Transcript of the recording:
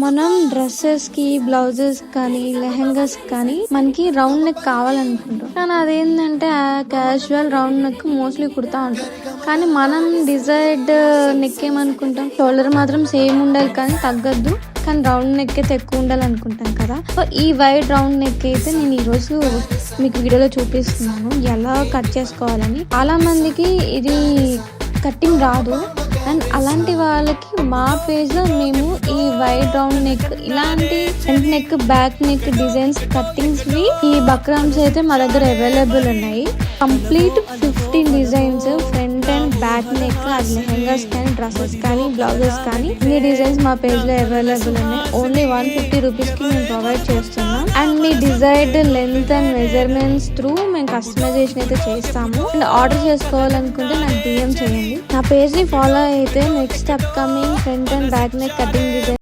మనం డ్రెస్సెస్ కి బ్లౌజెస్ కానీ లెహెంగాస్ కానీ మనకి రౌండ్ నెక్ కావాలనుకుంటాం. కానీ అదేంటంటే క్యాజువల్ రౌండ్ నెక్ మోస్ట్లీ కుడతా ఉంటాం. కానీ మనం డిజైర్డ్ నెక్ ఏమనుకుంటాం, షోల్డర్ మాత్రం సేమ్ ఉండాలి కానీ తగ్గద్దు, కానీ రౌండ్ నెక్ అయితే ఎక్కువ ఉండాలనుకుంటాం కదా. సో ఈ వైడ్ రౌండ్ నెక్ అయితే నేను ఈరోజు మీకు వీడియోలో చూపిస్తున్నాను ఎలా కట్ చేసుకోవాలని. చాలా మందికి ఇది కట్టింగ్ రాదు, అండ్ అలాంటి వాళ్ళకి మా పేజ్ లో మేము ఈ వైడ్ రౌండ్ నెక్, ఇలాంటి front neck, back neck designs cuttings వి ఈ బక్రామ్స్ అయితే మా దగ్గర అవైలబుల్ ఉన్నాయి. Complete 15 designs front and back neck, అది లెహెంగాస్ కానీ డ్రెస్సెస్ కానీ బ్లౌజెస్ కానీ ఈ డిజైన్స్ మా పేజ్ లో అవైలబుల్ ఉన్నాయి. ఓన్లీ 150 రూపీస్ కి మేము ప్రొవైడ్ చేస్తున్నాం. And me desired length and measurements through మేము కస్టమైజేషన్ అయితే చేస్తాము. అండ్ ఆర్డర్ చేసుకోవాలనుకుంటే నాకు DM చేయండి. నా పేజ్ ని ఫాలో అయితే next upcoming front and back neck cutting design